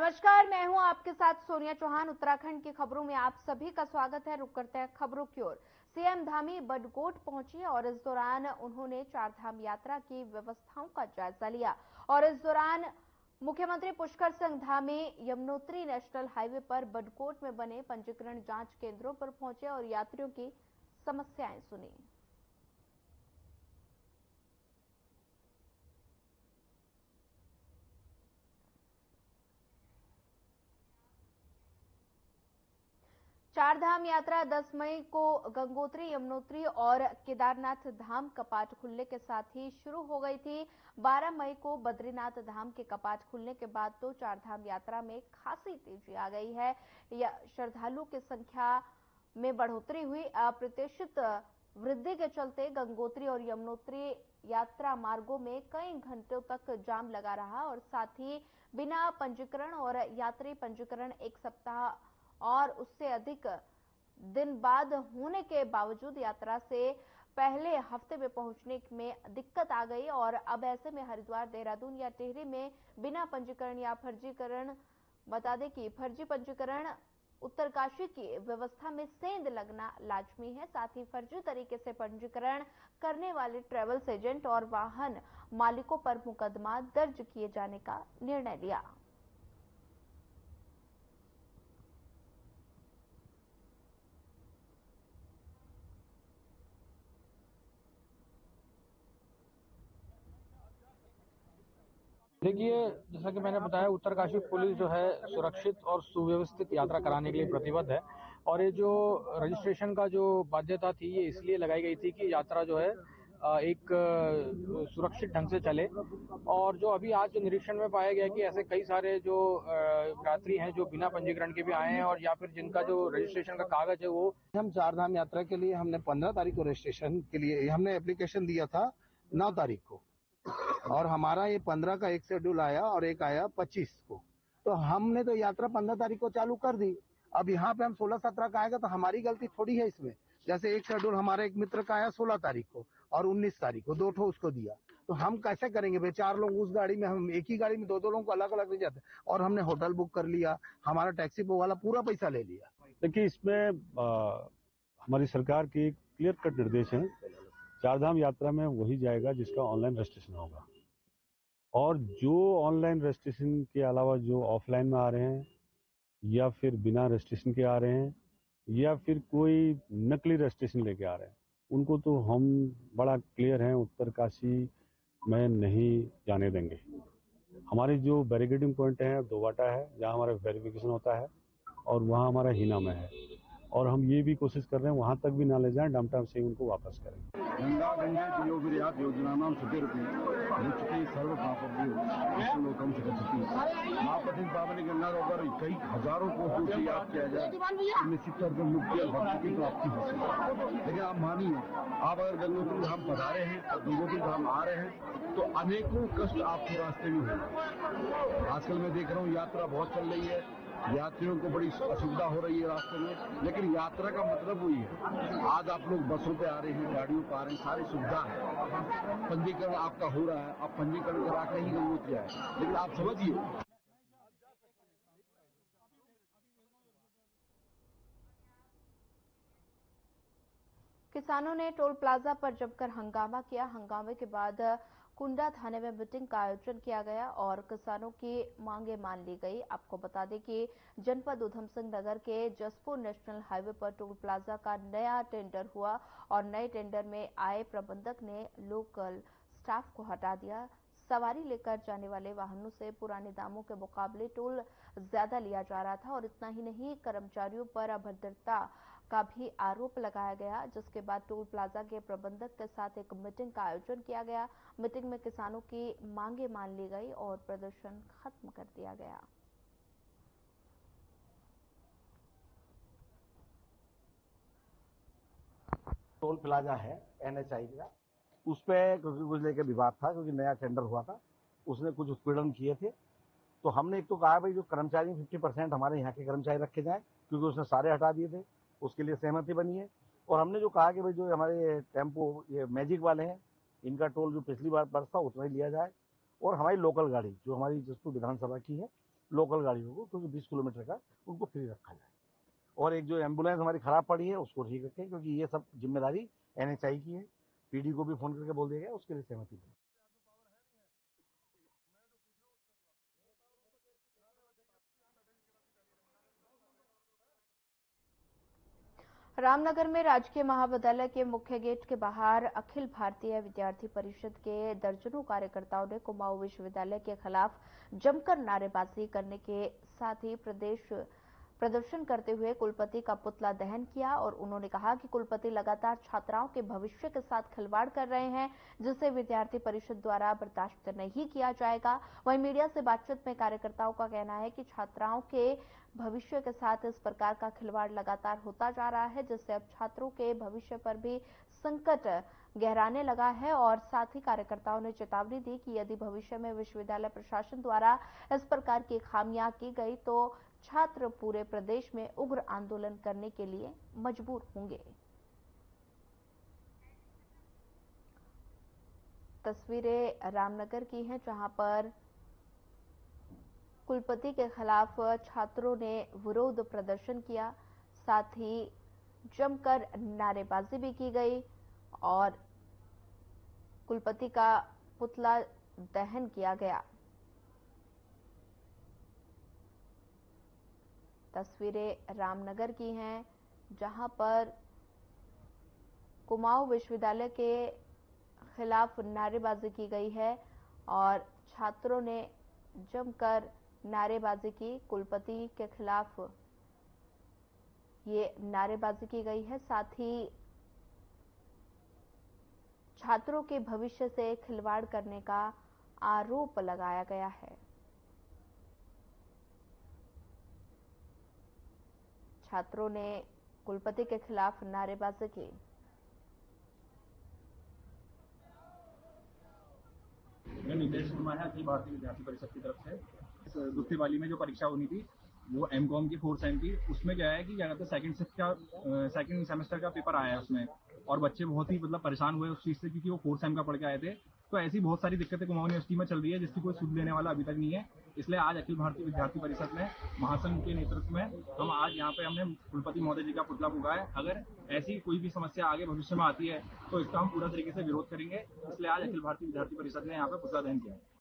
नमस्कार, मैं हूं आपके साथ सोनिया चौहान। उत्तराखंड की खबरों में आप सभी का स्वागत है। रुक करते हैं खबरों की ओर। सीएम धामी बडकोट पहुंचे और इस दौरान उन्होंने चारधाम यात्रा की व्यवस्थाओं का जायजा लिया। और इस दौरान मुख्यमंत्री पुष्कर सिंह धामी यमुनोत्री नेशनल हाईवे पर बडकोट में बने पंजीकरण जांच केंद्रों पर पहुंचे और यात्रियों की समस्याएं सुनी। चारधाम यात्रा 10 मई को गंगोत्री, यमुनोत्री और केदारनाथ धाम कपाट खुलने के साथ ही शुरू हो गई थी। 12 मई को बद्रीनाथ धाम के कपाट खुलने के बाद तो चारधाम यात्रा में खासी तेजी आ गई है। श्रद्धालुओं की संख्या में बढ़ोतरी हुई। अप्रत्याशित वृद्धि के चलते गंगोत्री और यमुनोत्री यात्रा मार्गों में कई घंटों तक जाम लगा रहा और साथ ही बिना पंजीकरण और यात्री पंजीकरण एक सप्ताह और उससे अधिक दिन बाद होने के बावजूद यात्रा से पहले हफ्ते में पहुंचने में दिक्कत आ गई। और अब ऐसे में हरिद्वार, देहरादून या टिहरी में बिना पंजीकरण या फर्जीकरण, बता दें कि फर्जी पंजीकरण उत्तरकाशी की व्यवस्था में सेंध लगना लाजमी है। साथ ही फर्जी तरीके से पंजीकरण करने वाले ट्रेवल्स एजेंट और वाहन मालिकों पर मुकदमा दर्ज किए जाने का निर्णय लिया। देखिए, जैसा कि मैंने बताया, उत्तरकाशी पुलिस जो है सुरक्षित और सुव्यवस्थित यात्रा कराने के लिए प्रतिबद्ध है। और ये जो रजिस्ट्रेशन का जो बाध्यता थी, ये इसलिए लगाई गई थी कि यात्रा जो है एक सुरक्षित ढंग से चले। और जो अभी आज जो निरीक्षण में पाया गया कि ऐसे कई सारे जो यात्री हैं जो बिना पंजीकरण के भी आए हैं और या फिर जिनका जो रजिस्ट्रेशन का कागज है वो, हम चारधाम यात्रा के लिए हमने 15 तारीख को रजिस्ट्रेशन के लिए हमने एप्लीकेशन दिया था 9 तारीख को, और हमारा ये 15 का एक शेड्यूल आया और एक आया 25 को। तो हमने तो यात्रा 15 तारीख को चालू कर दी। अब यहाँ पे हम 16-17 का आएगा तो हमारी गलती थोड़ी है इसमें। जैसे एक शेड्यूल हमारे एक मित्र का आया 16 तारीख को और 19 तारीख को, 2 ठो उसको दिया। तो हम कैसे करेंगे भाई? 4 लोग उस गाड़ी में, हम एक ही गाड़ी में 2-2 लोगों को अलग अलग ले जाते। और हमने होटल बुक कर लिया, हमारा टैक्सी वाला पूरा पैसा ले लिया। देखिए, इसमें हमारी सरकार की क्लियर कट निर्देश है। चारधाम यात्रा में वही जाएगा जिसका ऑनलाइन रजिस्ट्रेशन होगा, और जो ऑनलाइन रजिस्ट्रेशन के अलावा जो ऑफलाइन में आ रहे हैं या फिर बिना रजिस्ट्रेशन के आ रहे हैं या फिर कोई नकली रजिस्ट्रेशन लेके आ रहे हैं, उनको तो हम बड़ा क्लियर हैं, उत्तरकाशी में नहीं जाने देंगे। हमारे जो बैरिकेडिंग पॉइंट है दोवाटा है, जहाँ हमारा वेरिफिकेशन होता है, और वहाँ हमारा हीना में है। और हम ये भी कोशिश कर रहे हैं वहां तक भी ना ले जाएं, डमटा से उनको वापस करें। गंगा गंगे दियोगिर्यात् योजनानां सुतिरुपि मुच्यते सर्व पापभ्यो लोकम सुखति। महापतित पावनी गंगा के ऊपर कई हजारों कोस दूर से याद किया जाए, निश्चित तौर पर मुक्ति और भक्ति की प्राप्ति होती है। लेकिन आप मानिए, आप अगर गंगोत्री धाम पधारे हैं और गंगोत्री धाम आ रहे हैं तो अनेकों कष्ट आपको रास्ते में होंगे। आजकल मैं देख रहा हूँ यात्रा बहुत चल रही है, यात्रियों को बड़ी असुविधा हो रही है रास्ते में, लेकिन यात्रा का मतलब वही है। आज आप लोग बसों पे आ रहे हैं, गाड़ियों पे आ रहे हैं, सारी सुविधा है, पंजीकरण आपका हो रहा है, आप पंजीकरण करा के ही गंगोत्री आए। लेकिन आप समझिए, किसानों ने टोल प्लाजा पर जमकर हंगामा किया। हंगामे के बाद कुंडा थाने में मीटिंग का आयोजन किया गया और किसानों की मांगे मान ली गई। आपको बता दें कि जनपद उधम सिंह नगर के जसपुर नेशनल हाईवे पर टोल प्लाजा का नया टेंडर हुआ और नए टेंडर में आए प्रबंधक ने लोकल स्टाफ को हटा दिया। सवारी लेकर जाने वाले वाहनों से पुराने दामों के मुकाबले टोल ज्यादा लिया जा रहा था और इतना ही नहीं, कर्मचारियों पर अभद्रता का भी आरोप लगाया गया, जिसके बाद टोल प्लाजा के प्रबंधक के साथ एक मीटिंग का आयोजन किया गया। मीटिंग में किसानों की मांगे मान ली गई और प्रदर्शन खत्म कर दिया गया। टोल प्लाजा है NHI का, उस पर कुछ लेके विवाद था क्योंकि नया टेंडर हुआ था, उसने कुछ उत्पीड़न किए थे। तो हमने एक तो कहा भाई जो कर्मचारी 50% हमारे यहाँ के कर्मचारी रखे जाएं, क्योंकि उसने सारे हटा दिए थे, उसके लिए सहमति बनी है। और हमने जो कहा कि भाई जो हमारे टेम्पो ये मैजिक वाले हैं, इनका टोल जो पिछली बार था उतना ही लिया जाए, और हमारी लोकल गाड़ी जो हमारी जसपुर विधानसभा की है लोकल गाड़ियों को, क्योंकि 20 किलोमीटर का उनको फ्री रखा जाए। और एक जो एम्बुलेंस हमारी खराब पड़ी है उसको ठीक रखें, क्योंकि ये सब जिम्मेदारी NHI की है। PD को भी फोन करके बोल दिया गया, उसके लिए सहमति दी। रामनगर में राजकीय महाविद्यालय के मुख्य गेट के बाहर अखिल भारतीय विद्यार्थी परिषद के दर्जनों कार्यकर्ताओं ने कुमाऊं विश्वविद्यालय के खिलाफ जमकर नारेबाजी करने के साथ ही प्रदर्शन करते हुए कुलपति का पुतला दहन किया और उन्होंने कहा कि कुलपति लगातार छात्राओं के भविष्य के साथ खिलवाड़ कर रहे हैं, जिसे विद्यार्थी परिषद द्वारा बर्दाश्त नहीं किया जाएगा। वहीं मीडिया से बातचीत में कार्यकर्ताओं का कहना है कि छात्राओं के भविष्य के साथ इस प्रकार का खिलवाड़ लगातार होता जा रहा है, जिससे अब छात्रों के भविष्य पर भी संकट गहराने लगा है। और साथ ही कार्यकर्ताओं ने चेतावनी दी कि यदि भविष्य में विश्वविद्यालय प्रशासन द्वारा इस प्रकार की खामियां की गई तो छात्र पूरे प्रदेश में उग्र आंदोलन करने के लिए मजबूर होंगे। तस्वीरें रामनगर की हैं, जहां पर कुलपति के खिलाफ छात्रों ने विरोध प्रदर्शन किया, साथ ही जमकर नारेबाजी भी की गई और कुलपति का पुतला दहन किया गया। तस्वीरें रामनगर की हैं, जहां पर कुमाऊं विश्वविद्यालय के खिलाफ नारेबाजी की गई है और छात्रों ने जमकर नारेबाजी की। कुलपति के खिलाफ ये नारेबाजी की गई है, साथ ही छात्रों के भविष्य से खिलवाड़ करने का आरोप लगाया गया है। छात्रों ने कुलपति के खिलाफ नारेबाजी की। मैं नितेश शर्मा है, अखिल भारतीय विद्यार्थी परिषद की तरफ से। दूसरी वाली में जो परीक्षा होनी थी वो MCOM की 4 सेम की, उसमें क्या है कि क्या कहते हैं सेकंड सेमेस्टर का पेपर आया है उसमें, और बच्चे बहुत ही मतलब परेशान हुए उस चीज से, क्योंकि वो 4 सेम का पढ़ के आए थे। तो ऐसी बहुत सारी दिक्कतें कुमाऊं यूनिवर्सिटी में चल रही है, जिसकी कोई सुध लेने वाला अभी तक नहीं है। इसलिए आज अखिल भारतीय विद्यार्थी परिषद में महासंघ के नेतृत्व में हम आज यहाँ पे हमने कुलपति महोदय जी का पुतला फूंका है। अगर ऐसी कोई भी समस्या आगे भविष्य में आती है तो इसका हम पूरा तरीके से विरोध करेंगे। इसलिए आज अखिल भारतीय विद्यार्थी परिषद ने यहाँ पे पुतला दहन किया है।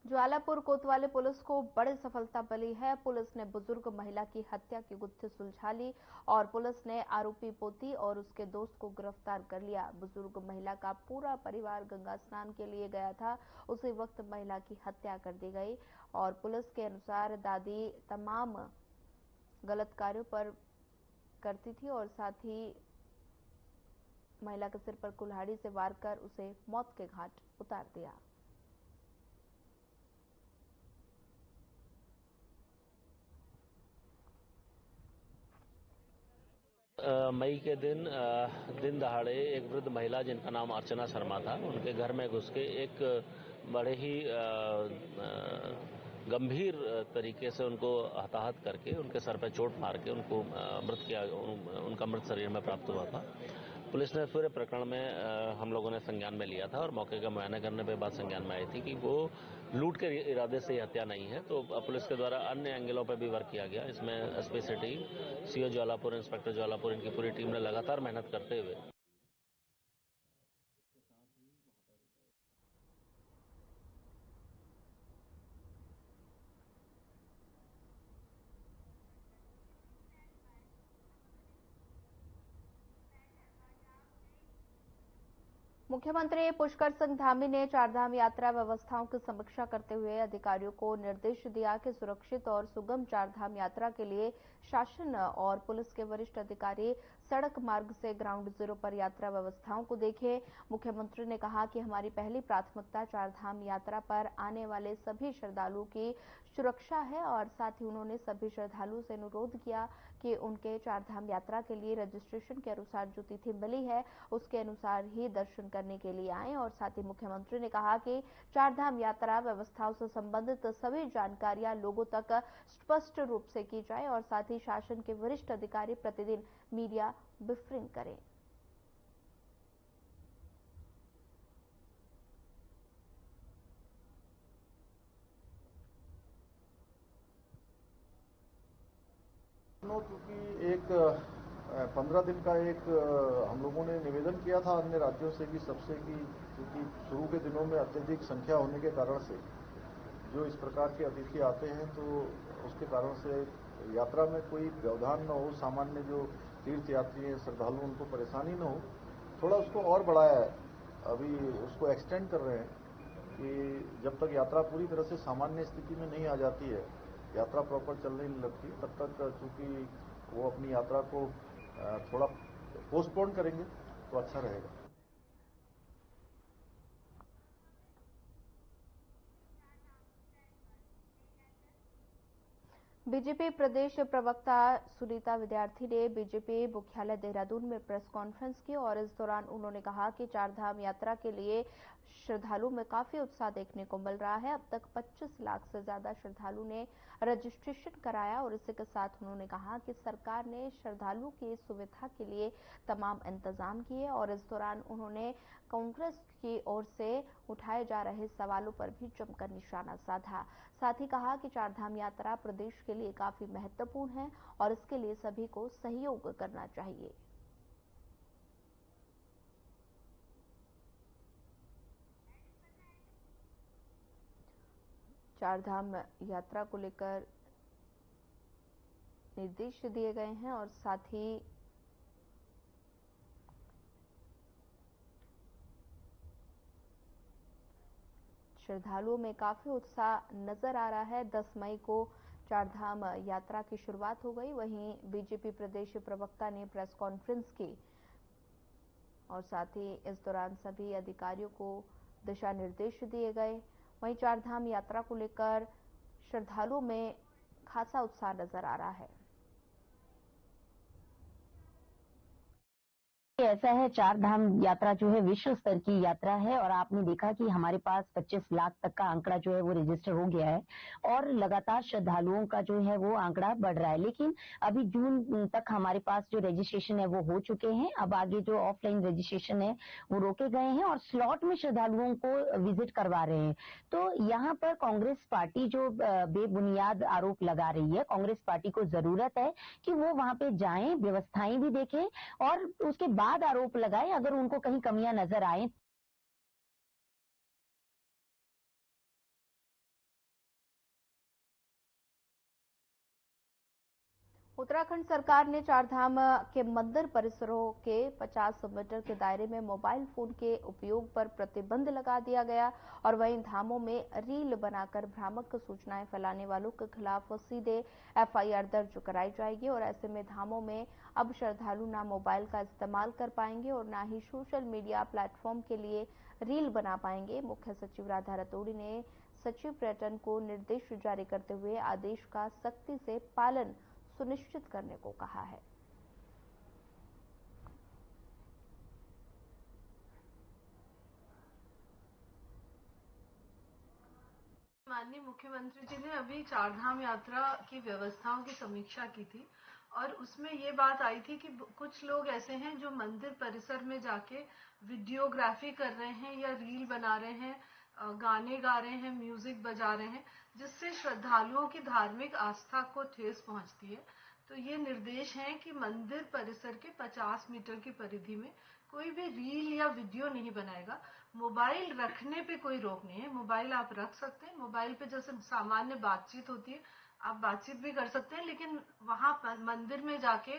ज्वालापुर कोतवाली पुलिस को बड़ी सफलता मिली है। पुलिस ने बुजुर्ग महिला की हत्या की गुत्थी सुलझा ली और पुलिस ने आरोपी पोती और उसके दोस्त को गिरफ्तार कर लिया। बुजुर्ग महिला का पूरा परिवार गंगा स्नान के लिए गया था, उसी वक्त महिला की हत्या कर दी गई और पुलिस के अनुसार दादी तमाम गलत कार्यों पर करती थी और साथ ही महिला के सिर पर कुल्हाड़ी से वार कर उसे मौत के घाट उतार दिया। मई के दिन दहाड़े एक वृद्ध महिला जिनका नाम अर्चना शर्मा था, उनके घर में घुस के एक बड़े ही गंभीर तरीके से उनको हताहत करके उनके सर पर चोट मार के उनको उनका मृत शरीर में प्राप्त हुआ था। पुलिस ने पूरे प्रकरण में हम लोगों ने संज्ञान में लिया था और मौके का मुआयना करने पे बात संज्ञान में आई थी कि वो लूट के इरादे से हत्या नहीं है। तो पुलिस के द्वारा अन्य एंगलों पर भी वर्क किया गया। इसमें SP city, CO Jwalapur, inspector Jwalapur, इनकी पूरी टीम ने लगातार मेहनत करते हुए मुख्यमंत्री पुष्कर सिंह धामी ने चारधाम यात्रा व्यवस्थाओं की समीक्षा करते हुए अधिकारियों को निर्देश दिया कि सुरक्षित और सुगम चारधाम यात्रा के लिए शासन और पुलिस के वरिष्ठ अधिकारी सड़क मार्ग से ग्राउंड जीरो पर यात्रा व्यवस्थाओं को देखें। मुख्यमंत्री ने कहा कि हमारी पहली प्राथमिकता चारधाम यात्रा पर आने वाले सभी श्रद्धालुओं की सुरक्षा है और साथ ही उन्होंने सभी श्रद्धालुओं से अनुरोध किया कि उनके चारधाम यात्रा के लिए रजिस्ट्रेशन के अनुसार जो तिथि मिली है उसके अनुसार ही दर्शन करने के लिए आएं। और साथ ही मुख्यमंत्री ने कहा कि चारधाम यात्रा व्यवस्थाओं से संबंधित सभी जानकारियां लोगों तक स्पष्ट रूप से की जाए और साथ ही शासन के वरिष्ठ अधिकारी प्रतिदिन मीडिया ब्रीफिंग करें। चूंकि एक 15 दिन का एक हम लोगों ने निवेदन किया था अन्य राज्यों से कि सबसे कि क्योंकि शुरू के दिनों में अत्यधिक संख्या होने के कारण से जो इस प्रकार के अतिथि आते हैं तो उसके कारण से यात्रा में कोई व्यवधान न हो, सामान्य जो तीर्थ यात्री हैं श्रद्धालु उनको परेशानी न हो, थोड़ा उसको और बढ़ाया है। अभी उसको एक्सटेंड कर रहे हैं कि जब तक यात्रा पूरी तरह से सामान्य स्थिति में नहीं आ जाती है, यात्रा प्रॉपर चलने नहीं लगती, तब तक चूंकि वो अपनी यात्रा को थोड़ा पोस्टपोन करेंगे तो अच्छा रहेगा। बीजेपी प्रदेश प्रवक्ता सुनीता विद्यार्थी ने बीजेपी मुख्यालय देहरादून में प्रेस कॉन्फ्रेंस की और इस दौरान उन्होंने कहा कि चारधाम यात्रा के लिए श्रद्धालुओं में काफी उत्साह देखने को मिल रहा है। अब तक 25 लाख से ज्यादा श्रद्धालु ने रजिस्ट्रेशन कराया और इसी के साथ उन्होंने कहा कि सरकार ने श्रद्धालुओं की सुविधा के लिए तमाम इंतजाम किए और इस दौरान उन्होंने कांग्रेस की ओर से उठाए जा रहे सवालों पर भी जमकर निशाना साधा। साथ ही कहा कि चारधाम यात्रा प्रदेश के लिए काफी महत्वपूर्ण है और इसके लिए सभी को सहयोग करना चाहिए। चारधाम यात्रा को लेकर निर्देश दिए गए हैं और साथ ही श्रद्धालुओं में काफी उत्साह नजर आ रहा है। 10 मई को चारधाम यात्रा की शुरुआत हो गई। वहीं बीजेपी प्रदेश प्रवक्ता ने प्रेस कॉन्फ्रेंस की और साथ ही इस दौरान सभी अधिकारियों को दिशा निर्देश दिए गए। वहीं चारधाम यात्रा को लेकर श्रद्धालुओं में खासा उत्साह नजर आ रहा है। ऐसा है, चारधाम यात्रा जो है विश्व स्तर की यात्रा है और आपने देखा कि हमारे पास 25 लाख तक का आंकड़ा जो है वो रजिस्टर हो गया है और लगातार श्रद्धालुओं का जो है वो आंकड़ा बढ़ रहा है। लेकिन अभी जून तक हमारे पास जो रजिस्ट्रेशन है वो हो चुके हैं। अब आगे जो ऑफलाइन रजिस्ट्रेशन है वो रोके गए हैं और स्लॉट में श्रद्धालुओं को विजिट करवा रहे हैं। तो यहाँ पर कांग्रेस पार्टी जो बेबुनियाद आरोप लगा रही है, कांग्रेस पार्टी को जरूरत है कि वो वहां पे जाएं, व्यवस्थाएं भी देखें और उसके बाद आरोप लगाए अगर उनको कहीं कमियां नजर आए। उत्तराखंड सरकार ने चारधाम के मंदिर परिसरों के 50 मीटर के दायरे में मोबाइल फोन के उपयोग पर प्रतिबंध लगा दिया गया और वहीं धामों में रील बनाकर भ्रामक सूचनाएं फैलाने वालों के खिलाफ सीधे एफआईआर दर्ज कराई जाएगी और ऐसे में धामों में अब श्रद्धालु ना मोबाइल का इस्तेमाल कर पाएंगे और ना ही सोशल मीडिया प्लेटफॉर्म के लिए रील बना पाएंगे। मुख्य सचिव राधा रतोड़ी ने सचिव पर्यटन को निर्देश जारी करते हुए आदेश का सख्ती से पालन सुनिश्चित करने को कहा है। माननीय मुख्यमंत्री जी ने अभी चारधाम यात्रा की व्यवस्थाओं की समीक्षा की थी और उसमें ये बात आई थी कि कुछ लोग ऐसे हैं जो मंदिर परिसर में जाके वीडियोग्राफी कर रहे हैं या रील बना रहे हैं, गाने गा रहे हैं, म्यूजिक बजा रहे हैं, जिससे श्रद्धालुओं की धार्मिक आस्था को ठेस पहुंचती है। तो ये निर्देश है कि मंदिर परिसर के 50 मीटर की परिधि में कोई भी रील या वीडियो नहीं बनाएगा। मोबाइल रखने पे कोई रोक नहीं है, मोबाइल आप रख सकते हैं। मोबाइल पे जैसे सामान्य बातचीत होती है आप बातचीत भी कर सकते हैं, लेकिन वहां मंदिर में जाके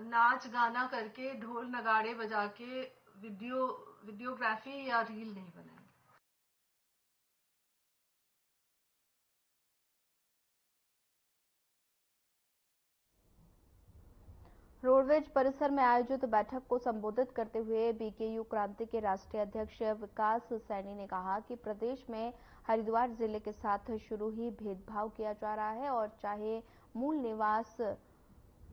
नाच गाना करके ढोल नगाड़े बजा के वीडियोग्राफी या रील नहीं बनाएंगे। रोडवेज परिसर में आयोजित बैठक को संबोधित करते हुए बीकेयू क्रांति के राष्ट्रीय अध्यक्ष विकास सैनी ने कहा कि प्रदेश में हरिद्वार जिले के साथ शुरू ही भेदभाव किया जा रहा है और चाहे मूल निवास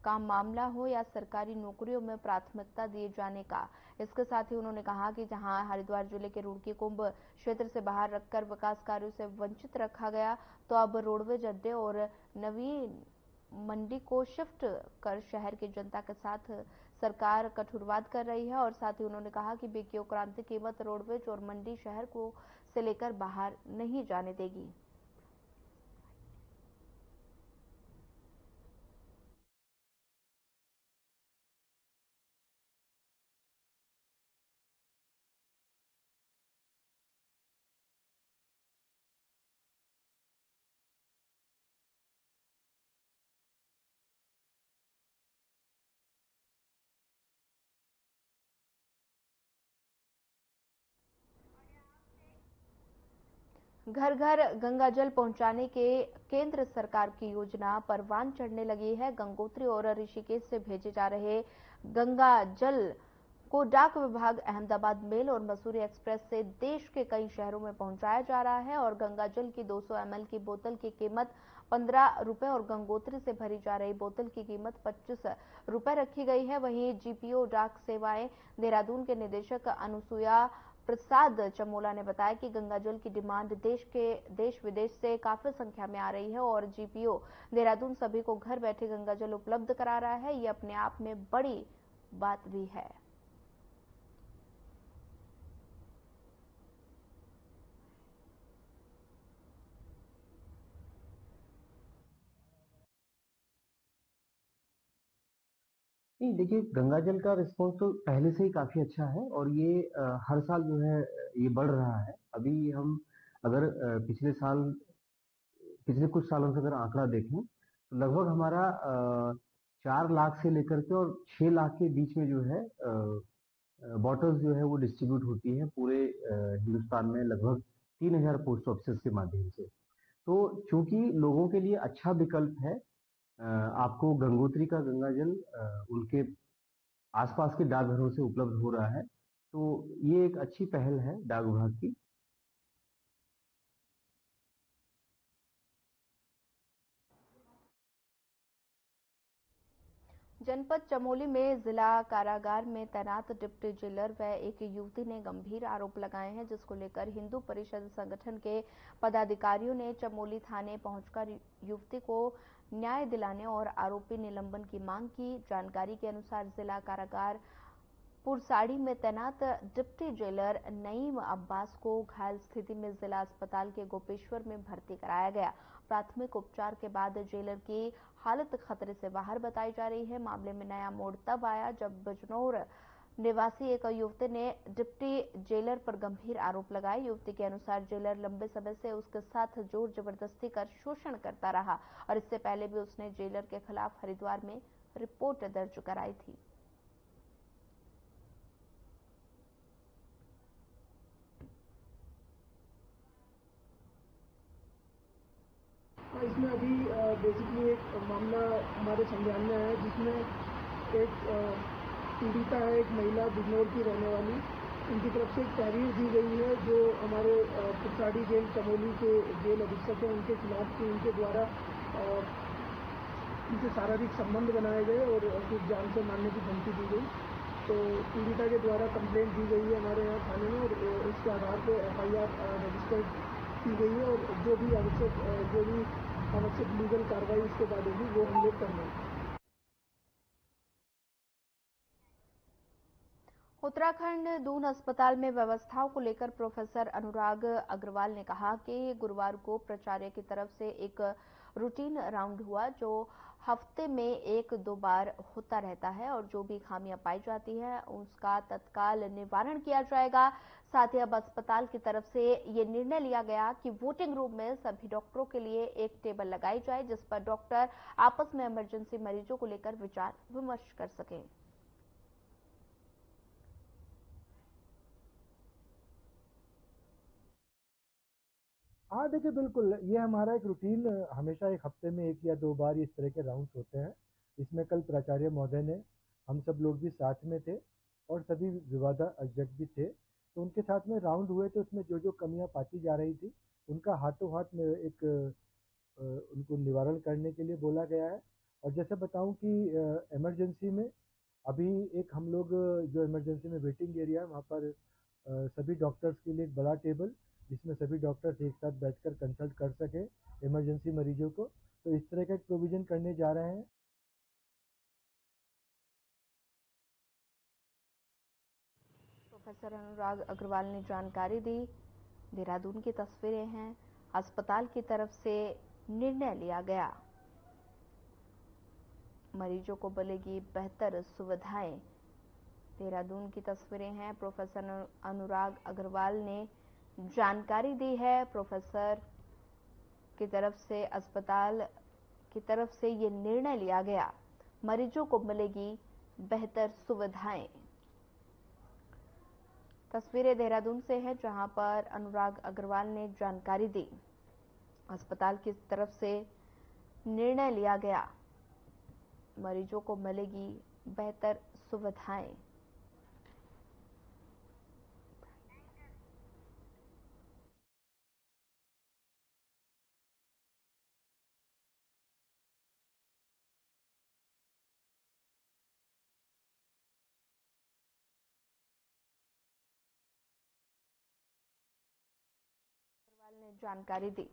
का मामला हो या सरकारी नौकरियों में प्राथमिकता दिए जाने का। इसके साथ ही उन्होंने कहा कि जहां हरिद्वार जिले के रुड़की कुंभ क्षेत्र से बाहर रखकर विकास कार्यों से वंचित रखा गया, तो अब रोडवेज अड्डे और नवीन मंडी को शिफ्ट कर शहर की जनता के साथ सरकार कठोरवाद कर रही है। और साथ ही उन्होंने कहा कि बीकेयू क्रांति कीमत रोडवेज और मंडी शहर को से लेकर बाहर नहीं जाने देगी। घर घर गंगा जल पहुंचाने के केंद्र सरकार की योजना परवान चढ़ने लगी है। गंगोत्री और ऋषिकेश से भेजे जा रहे गंगा जल को डाक विभाग अहमदाबाद मेल और मसूरी एक्सप्रेस से देश के कई शहरों में पहुंचाया जा रहा है और गंगा जल की 200 ml की बोतल की कीमत 15 रुपए और गंगोत्री से भरी जा रही बोतल की कीमत 25 रुपए रखी गई है। वहीं जीपीओ डाक सेवाएं देहरादून के निदेशक अनुसुया प्रसाद चमोला ने बताया कि गंगा जल की डिमांड देश विदेश से काफी संख्या में आ रही है और जीपीओ देहरादून सभी को घर बैठे गंगा जल उपलब्ध करा रहा है। ये अपने आप में बड़ी बात भी है। नहीं, देखिए गंगा जल का रिस्पॉन्स तो पहले से ही काफी अच्छा है और ये हर साल जो है ये बढ़ रहा है। अभी हम अगर पिछले कुछ सालों से अगर आंकड़ा देखें तो लगभग हमारा 4 लाख से लेकर के और 6 लाख के बीच में जो है बॉटल्स जो है वो डिस्ट्रीब्यूट होती है पूरे हिंदुस्तान में लगभग 3000 पोस्ट ऑफिस के माध्यम से। तो चूंकि लोगों के लिए अच्छा विकल्प है, आपको गंगोत्री का गंगा जल उनके आसपास के डाकघरों से उपलब्ध हो रहा है, तो ये एक अच्छी पहल है डाक विभाग की। जनपद चमोली में जिला कारागार में तैनात डिप्टी जेलर व एक युवती ने गंभीर आरोप लगाए हैं, जिसको लेकर हिंदू परिषद संगठन के पदाधिकारियों ने चमोली थाने पहुंचकर युवती को न्याय दिलाने और आरोपी निलंबन की मांग की। जानकारी के अनुसार जिला कारागार पुरसाड़ी में तैनात डिप्टी जेलर नईम अब्बास को घायल स्थिति में जिला अस्पताल के गोपेश्वर में भर्ती कराया गया। प्राथमिक उपचार के बाद जेलर की हालत खतरे से बाहर बताई जा रही है। मामले में नया मोड़ तब आया जब बिजनौर निवासी एक युवती ने डिप्टी जेलर पर गंभीर आरोप लगाए। युवती के अनुसार जेलर लंबे समय से उसके साथ जोर जबरदस्ती कर शोषण करता रहा और इससे पहले भी उसने जेलर के खिलाफ हरिद्वार में रिपोर्ट दर्ज कराई थी। इसमें अभी बेसिकली एक मामला हमारे संज्ञान में आया जिसमें एक पीड़िता है, एक महिला बिजनौर की रहने वाली, उनकी तरफ से एक तहरीर दी गई है जो हमारे पुरसाड़ी जेल चमोली के जेल अधीक्षक हैं उनके खिलाफ की उनके द्वारा उनसे शारीरिक संबंध बनाए गए और कुछ जान से मारने की धमकी दी गई। तो पीड़िता के द्वारा कंप्लेंट दी गई है हमारे यहाँ थाने में और उसके आधार पर FIR रजिस्टर्ड की गई है और जो भी आवश्यक लीगल कार्रवाई उसके बाद होगी वो हम लोग कर रहे हैं। उत्तराखंड दून अस्पताल में व्यवस्थाओं को लेकर प्रोफेसर अनुराग अग्रवाल ने कहा कि गुरुवार को प्राचार्य की तरफ से एक रूटीन राउंड हुआ जो हफ्ते में 1-2 बार होता रहता है और जो भी खामियां पाई जाती है उसका तत्काल निवारण किया जाएगा। साथ ही अब अस्पताल की तरफ से ये निर्णय लिया गया कि वोटिंग रूम में सभी डॉक्टरों के लिए एक टेबल लगाई जाए जिस पर डॉक्टर आपस में इमरजेंसी मरीजों को लेकर विचार विमर्श कर सकें। हाँ देखिए, बिल्कुल ये हमारा एक रूटीन हमेशा एक हफ्ते में 1 या 2 बार इस तरह के राउंड्स होते हैं। इसमें कल प्राचार्य महोदय ने, हम सब लोग भी साथ में थे और सभी विभागाध्यक्ष भी थे, तो उनके साथ में राउंड हुए तो उसमें जो जो कमियां पाती जा रही थी उनका हाथों हाथ में एक उनको निवारण करने के लिए बोला गया है। और जैसे बताऊं कि इमरजेंसी में अभी एक हम लोग जो इमरजेंसी में वेटिंग एरिया है वहाँ पर सभी डॉक्टर्स के लिए एक बड़ा टेबल जिसमें सभी डॉक्टर्स एक साथ बैठकर कंसल्ट कर सके इमरजेंसी मरीजों को, तो इस तरह का एक प्रोविजन करने जा रहे हैं। प्रोफेसर अनुराग अग्रवाल ने जानकारी दी। देहरादून की तस्वीरें हैं। अस्पताल की तरफ से निर्णय लिया गया, मरीजों को मिलेगी बेहतर सुविधाएं। देहरादून की तस्वीरें हैं। प्रोफेसर अनुराग अग्रवाल ने जानकारी दी है। प्रोफेसर की तरफ से अस्पताल की तरफ से ये निर्णय लिया गया, मरीजों को मिलेगी बेहतर सुविधाएं। तस्वीरें देहरादून से हैं, जहां पर अनुराग अग्रवाल ने जानकारी दी। अस्पताल की तरफ से निर्णय लिया गया, मरीजों को मिलेगी बेहतर सुविधाएं। ने जानकारी दी।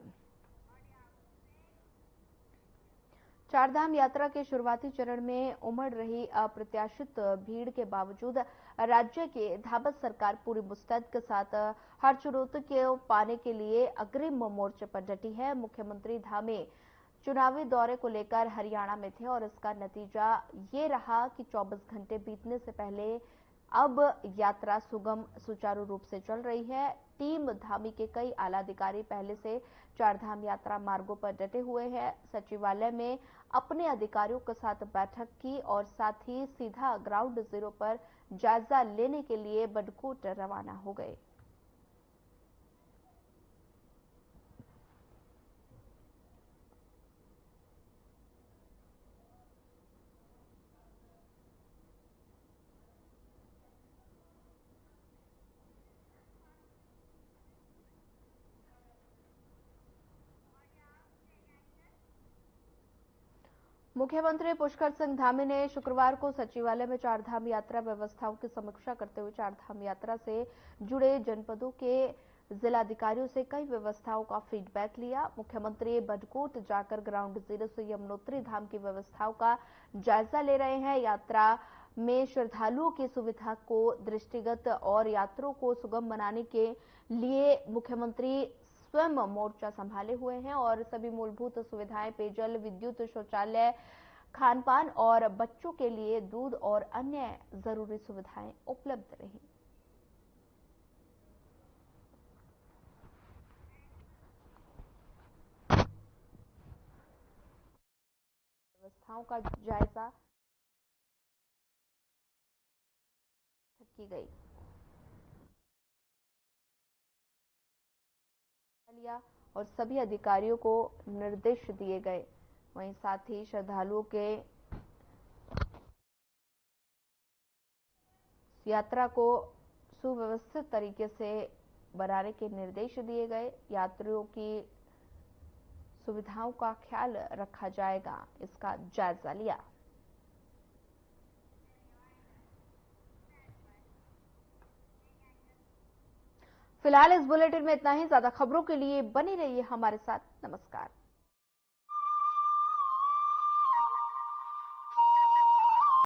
चारधाम यात्रा के शुरुआती चरण में उमड़ रही अप्रत्याशित भीड़ के बावजूद राज्य की धाबत सरकार पूरी मुस्तैद के साथ हर चुनौती को पाने के लिए अग्रिम मोर्चे पर डटी है। मुख्यमंत्री धामी चुनावी दौरे को लेकर हरियाणा में थे और इसका नतीजा ये रहा कि 24 घंटे बीतने से पहले अब यात्रा सुचारू रूप से चल रही है। टीम धामी के कई आला अधिकारी पहले से चारधाम यात्रा मार्गों पर डटे हुए हैं। सचिवालय में अपने अधिकारियों के साथ बैठक की और साथ ही सीधा ग्राउंड जीरो पर जायजा लेने के लिए बडकोट रवाना हो गए। मुख्यमंत्री पुष्कर सिंह धामी ने शुक्रवार को सचिवालय में चारधाम यात्रा व्यवस्थाओं की समीक्षा करते हुए चारधाम यात्रा से जुड़े जनपदों के जिलाधिकारियों से कई व्यवस्थाओं का फीडबैक लिया। मुख्यमंत्री बडकोट जाकर ग्राउंड जीरो से यमुनोत्री धाम की व्यवस्थाओं का जायजा ले रहे हैं। यात्रा में श्रद्धालुओं की सुविधा को दृष्टिगत और यात्रियों को सुगम बनाने के लिए मुख्यमंत्री स्वयं मोर्चा संभाले हुए हैं और सभी मूलभूत सुविधाएं पेयजल, विद्युत, शौचालय, खानपान और बच्चों के लिए दूध और अन्य जरूरी सुविधाएं उपलब्ध रही। व्यवस्थाओं का जायजा की गई और सभी अधिकारियों को निर्देश दिए गए। वहीं साथ ही श्रद्धालुओं के यात्रा को सुव्यवस्थित तरीके से बनाने के निर्देश दिए गए। यात्रियों की सुविधाओं का ख्याल रखा जाएगा, इसका जायजा लिया। फिलहाल इस बुलेटिन में इतना ही। ज्यादा खबरों के लिए बनी रहिए हमारे साथ। नमस्कार।